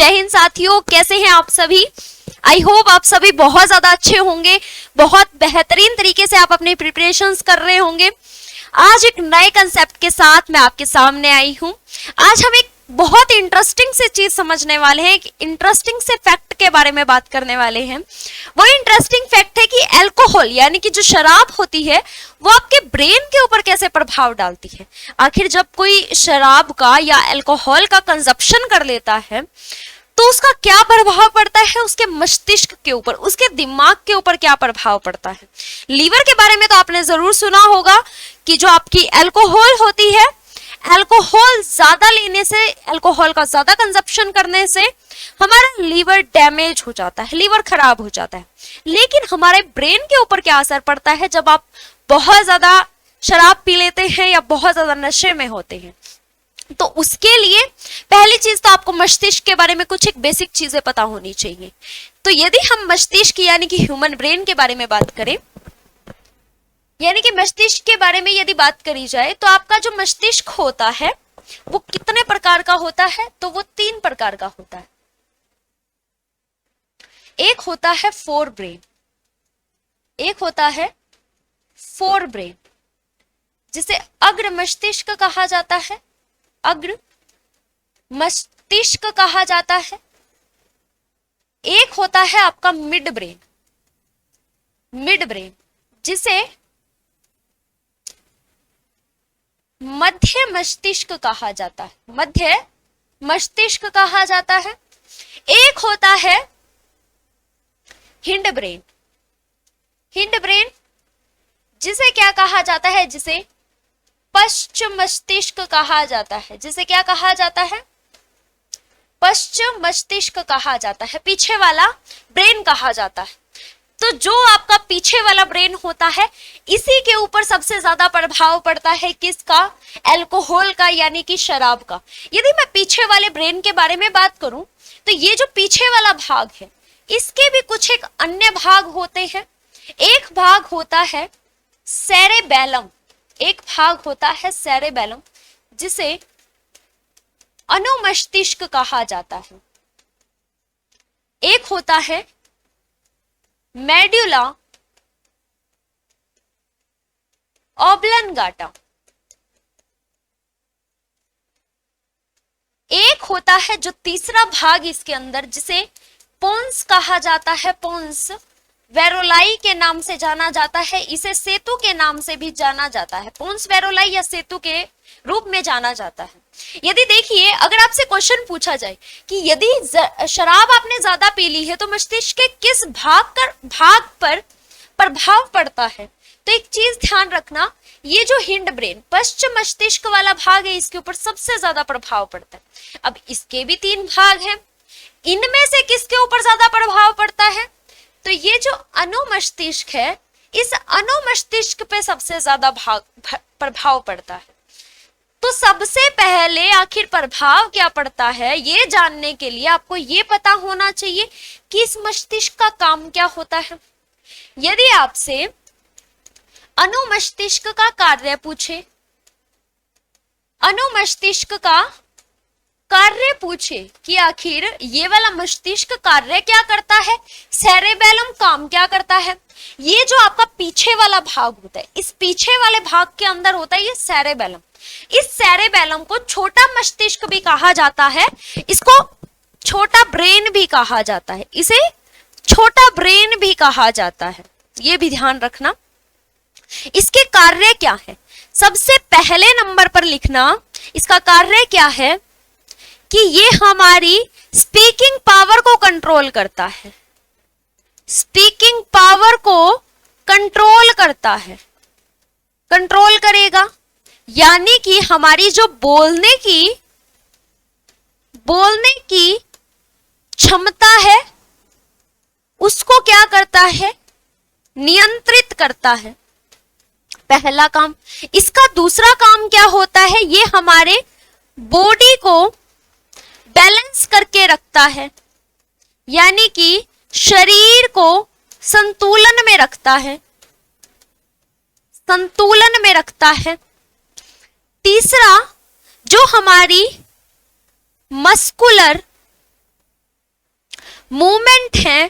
जय हिंद साथियों, कैसे हैं आप सभी। आई होप आप सभी बहुत ज्यादा अच्छे होंगे, बहुत बेहतरीन तरीके से आप अपनी प्रिपरेशंस कर रहे होंगे। आज एक नए कंसेप्ट के साथ मैं आपके सामने आई हूं। आज हम एक बहुत इंटरेस्टिंग से चीज समझने वाले हैं, एक इंटरेस्टिंग से फैक्ट के बारे में बात करने वाले हैं। वो इंटरेस्टिंग फैक्ट है कि अल्कोहल यानी कि जो शराब होती है वो आपके ब्रेन के ऊपर कैसे प्रभाव डालती है। आखिर जब कोई शराब का या अल्कोहल का कंजप्शन कर लेता है तो उसका क्या प्रभाव पड़ता है उसके मस्तिष्क के ऊपर, उसके दिमाग के ऊपर क्या प्रभाव पड़ता है। लीवर के बारे में तो आपने जरूर सुना होगा कि जो आपकी अल्कोहल होती है, अल्कोहल ज्यादा लेने से, अल्कोहल का ज्यादा कंजप्शन करने से हमारा लीवर डैमेज हो जाता है, लीवर खराब हो जाता है। लेकिन हमारे ब्रेन के ऊपर क्या असर पड़ता है जब आप बहुत ज्यादा शराब पी लेते हैं या बहुत ज्यादा नशे में होते हैं। तो उसके लिए पहली चीज तो आपको मस्तिष्क के बारे में कुछ एक बेसिक चीजें पता होनी चाहिए। तो यदि हम मस्तिष्क यानी कि ह्यूमन ब्रेन के बारे में बात करें, यानी कि मस्तिष्क के बारे में यदि बात करी जाए तो आपका जो मस्तिष्क होता है वो कितने प्रकार का होता है, तो वो 3 प्रकार का होता है। एक होता है फोर ब्रेन, एक होता है फोर ब्रेन जिसे अग्र मस्तिष्क कहा जाता है, अग्र मस्तिष्क कहा जाता है। एक होता है आपका मिड ब्रेन, मिड ब्रेन जिसे मध्य मस्तिष्क कहा जाता है, मध्य मस्तिष्क कहा जाता है। एक होता है हिंड ब्रेन, हिंड ब्रेन जिसे क्या कहा जाता है, जिसे पश्चिम मस्तिष्क कहा जाता है, जिसे क्या कहा जाता है, पश्चिम मस्तिष्क कहा जाता है, पीछे वाला ब्रेन कहा जाता है। तो जो आपका पीछे वाला ब्रेन होता है इसी के ऊपर सबसे ज्यादा प्रभाव पड़ता है किसका, अल्कोहल का यानी कि शराब का। यदि मैं पीछे वाले ब्रेन के बारे में बात करूं तो ये जो पीछे वाला भाग है इसके भी कुछ एक अन्य भाग होते हैं। एक भाग होता है सेरेबेलम, एक भाग होता है सेरेबेलम जिसे अनुमस्तिष्क कहा जाता है। एक होता है मेडुला ऑब्लंगाटा, एक होता है जो तीसरा भाग इसके अंदर जिसे पोन्स कहा जाता है, पोन्स वेरोलाई के नाम से जाना जाता है, इसे सेतु के नाम से भी जाना जाता है, पोन्स वेरोलाई या सेतु के रूप में जाना जाता है। यदि देखिए अगर आपसे क्वेश्चन पूछा जाए कि यदि शराब आपने ज्यादा पी ली है तो मस्तिष्क के किस भाग पर प्रभाव पड़ता है, तो एक चीज ध्यान रखना, ये जो हिंड ब्रेन पश्चिम मस्तिष्क वाला भाग है इसके ऊपर सबसे ज्यादा प्रभाव पड़ता है। अब इसके भी 3 भाग हैं, इनमें से किसके ऊपर ज्यादा प्रभाव पड़ता है, तो ये जो अनुमस्तिष्क है इस अनुमस्तिष्क पे सबसे ज्यादा प्रभाव पड़ता है। तो सबसे पहले आखिर प्रभाव क्या पड़ता है ये जानने के लिए आपको ये पता होना चाहिए कि इस मस्तिष्क का काम क्या होता है। यदि आपसे अनुमस्तिष्क का कार्य पूछे, अनुमस्तिष्क का कार्य पूछे कि आखिर ये वाला मस्तिष्क कार्य क्या करता है, सेरेबेलम काम क्या करता है, ये जो आपका पीछे वाला भाग होता है इस पीछे वाले भाग के अंदर होता है ये सेरेबेलम। इस सेरेबेलम को छोटा मस्तिष्क भी कहा जाता है, इसको छोटा ब्रेन भी कहा जाता है, इसे छोटा ब्रेन भी कहा जाता है, ये भी ध्यान रखना। इसके कार्य क्या है, सबसे पहले नंबर पर लिखना इसका कार्य क्या है कि ये हमारी स्पीकिंग पावर को कंट्रोल करता है, स्पीकिंग पावर को कंट्रोल करता है, कंट्रोल करेगा यानी कि हमारी जो बोलने की क्षमता है उसको क्या करता है, नियंत्रित करता है, पहला काम। इसका दूसरा काम क्या होता है, ये हमारे बॉडी को बैलेंस करके रखता है यानी कि शरीर को संतुलन में रखता है, संतुलन में रखता है। तीसरा जो हमारी मस्कुलर मूवमेंट है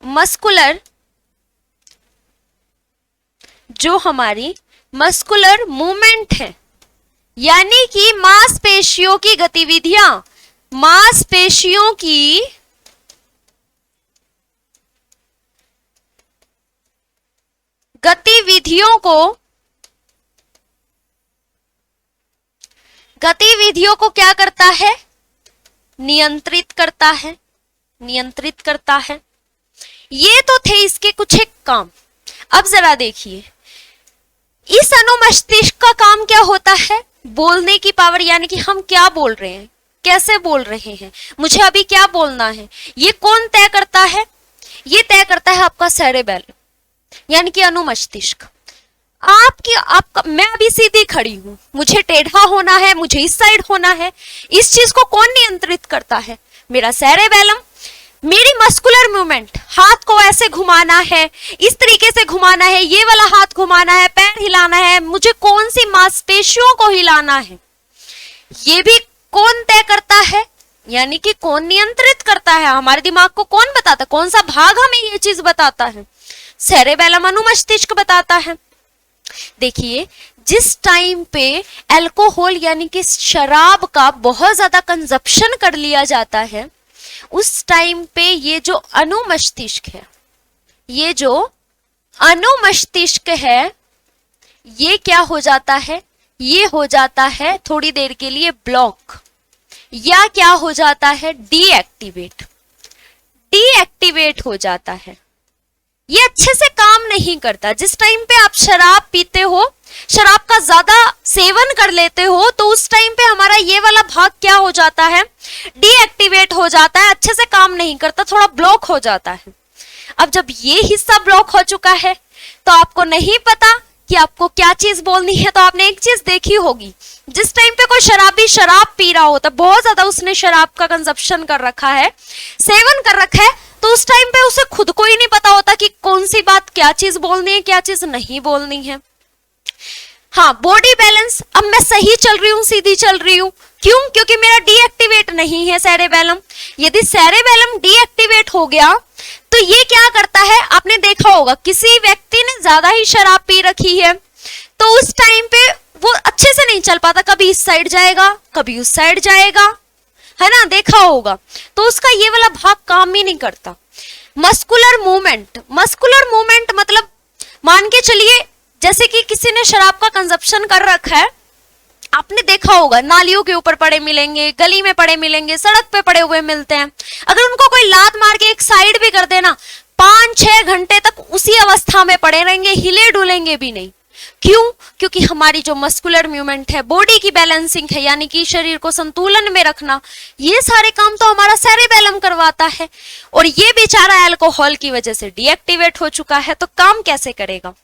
मस्कुलर, जो हमारी मस्कुलर मूवमेंट है, यानी कि मांसपेशियों की गतिविधियां, मांसपेशियों की गतिविधियों को क्या करता है? नियंत्रित करता है, नियंत्रित करता है। ये तो थे इसके कुछ एक काम। अब जरा देखिए, इस अनुमस्तिष्क का काम क्या होता है? बोलने की पावर, यानी कि हम क्या बोल रहे हैं, कैसे बोल रहे हैं, मुझे अभी क्या बोलना है, ये कौन तय करता है? ये तय करता है आपका सेरेबेलम, यानी कि अनुमस्तिष्क। आपका मैं अभी सीधी खड़ी हूं, मुझे टेढ़ा होना है, मुझे इस साइड होना है, इस चीज को कौन नियंत्रित करता है? मेरा सेरेबेलम। मेरी मस्कुलर मूवमेंट, हाथ को ऐसे घुमाना है, इस तरीके से घुमाना है, ये वाला हाथ घुमाना है, पैर हिलाना है, मुझे कौन सी मांसपेशियों को हिलाना है, ये भी कौन तय करता है? यानी कि कौन नियंत्रित करता है? हमारे दिमाग को कौन बताता है? कौन सा भाग हमें ये चीज बताता है? सेरेबेलम, अनुमस्तिष्क बताता है। देखिए, जिस टाइम पे अल्कोहल यानी कि शराब का बहुत ज्यादा कंजप्शन कर लिया जाता है, उस टाइम पे ये जो अनुमस्तिष्क है, ये जो अनुमस्तिष्क है, ये क्या हो जाता है? ये हो जाता है थोड़ी देर के लिए ब्लॉक, या क्या हो जाता है? डीएक्टिवेट, डीएक्टिवेट हो जाता है। ये अच्छे से काम नहीं करता। जिस टाइम पे आप शराब पीते हो, शराब का ज्यादा सेवन कर लेते हो, तो उस टाइम पे हमारा ये वाला भाग क्या हो जाता है? डीएक्टिवेट हो जाता है, अच्छे से काम नहीं करता, थोड़ा ब्लॉक हो जाता है। अब जब ये हिस्सा ब्लॉक हो चुका है, तो आपको नहीं पता कि आपको क्या चीज बोलनी है। तो आपने एक चीज देखी होगी, जिस टाइम पे कोई शराबी शराब पी रहा होता, बहुत ज्यादा उसने शराब का कंजप्शन कर रखा है, सेवन कर रखा है, तो उस टाइम पे उसे खुद को ही नहीं पता होता कि कौन सी बात, क्या चीज बोलनी है, क्या चीज नहीं बोलनी है। हाँ, बॉडी बैलेंस, अब मैं सही चल रही हूँ, सीधी चल रही हूँ, क्यों? क्योंकि मेरा डीएक्टिवेट नहीं है सेरेबेलम। यदि सेरेबेलम डीएक्टिवेट हो गया, तो ये क्या करता है? आपने देखा होगा, किसी व्यक्ति ने ज्यादा ही शराब पी रखी है, तो उस टाइम पे वो अच्छे से नहीं चल पाता, कभी इस साइड जाएगा, कभी उस साइड जाएगा, है ना, देखा होगा। तो उसका ये वाला भाग काम ही नहीं करता। मस्कुलर मूवमेंट, मस्कुलर मूवमेंट मतलब मान के चलिए, जैसे कि किसी ने शराब का कंजप्शन कर रखा है, आपने देखा होगा, नालियों के ऊपर पड़े मिलेंगे, गली में पड़े मिलेंगे, सड़क पे पड़े हुए मिलते हैं। अगर उनको कोई लात मार के एक साइड भी कर देना, 5-6 घंटे तक उसी अवस्था में पड़े रहेंगे, हिले डुलेंगे भी नहीं। क्यों? क्योंकि हमारी जो मस्कुलर मूवमेंट है, बॉडी की बैलेंसिंग है, यानी कि शरीर को संतुलन में रखना, ये सारे काम तो हमारा सेरेबेलम करवाता है। और ये बेचारा अल्कोहल की वजह से डीएक्टिवेट हो चुका है, तो काम कैसे करेगा?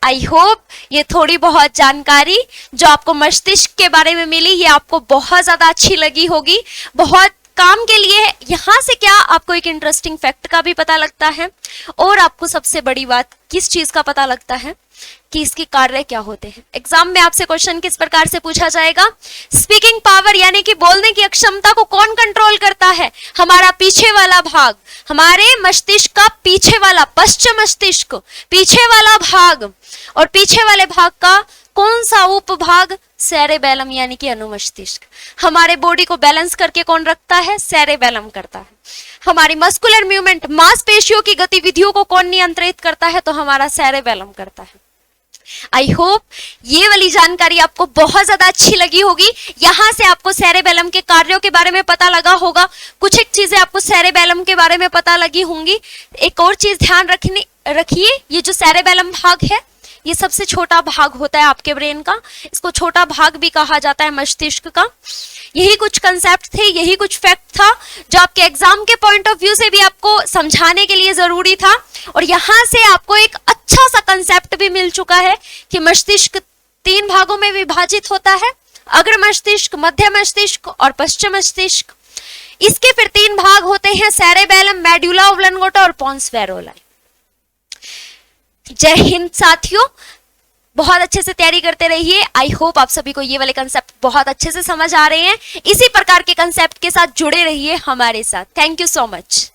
आई होप ये थोड़ी बहुत जानकारी जो आपको मस्तिष्क के बारे में मिली, ये आपको बहुत ज्यादा अच्छी लगी होगी, बहुत काम के लिए। यहाँ से क्या आपको एक इंटरेस्टिंग फैक्ट का भी पता लगता है, और आपको सबसे बड़ी बात किस चीज का पता लगता है कि इसके कार्य क्या होते हैं। एग्जाम में आपसे क्वेश्चन किस प्रकार से पूछा जाएगा? स्पीकिंग पावर यानी कि बोलने की अक्षमता को कौन कंट्रोल करता है? हमारा पीछे वाला भाग, हमारे मस्तिष्क का पीछे वाला, पश्चिम मस्तिष्क, पीछे वाला भाग। और पीछे वाले भाग का कौन सा उपभाग? सेरेबेलम यानी कि अनुमस्तिष्क। हमारे बॉडी को बैलेंस करके कौन रखता है? सेरेबेलम करता है। हमारी मस्कुलर मूवमेंट, मांसपेशियों की गतिविधियों को कौन नियंत्रित करता है? तो हमारा सेरेबेलम करता है। आई होप ये वाली जानकारी आपको बहुत ज्यादा अच्छी लगी होगी। यहां से आपको सेरेबेलम के कार्यों के बारे में पता लगा होगा, कुछ एक चीजें आपको सेरेबेलम के बारे में पता लगी होंगी। एक और चीज ध्यान रखिए, ये जो सेरेबेलम भाग है, ये सबसे छोटा भाग होता है आपके ब्रेन का, इसको छोटा भाग भी कहा जाता है मस्तिष्क का। यही कुछ कंसेप्ट थे, यही कुछ फैक्ट था जो आपके एग्जाम के पॉइंट ऑफ व्यू से भी आपको समझाने के लिए जरूरी था। और यहां से आपको एक अच्छा सा कंसेप्ट भी मिल चुका है कि मस्तिष्क 3 भागों में विभाजित होता है, अग्र मस्तिष्क, मध्य मस्तिष्क और पश्चिम मस्तिष्क। इसके फिर 3 भाग होते हैं, सेरेबेलम, मेडुला ऑब्लंगोटा और पोन्स वेरोलाई। जय हिंद साथियों। बहुत अच्छे से तैयारी करते रहिए। आई होप आप सभी को ये वाले कंसेप्ट बहुत अच्छे से समझ आ रहे हैं। इसी प्रकार के कंसेप्ट के साथ जुड़े रहिए हमारे साथ। Thank you so much.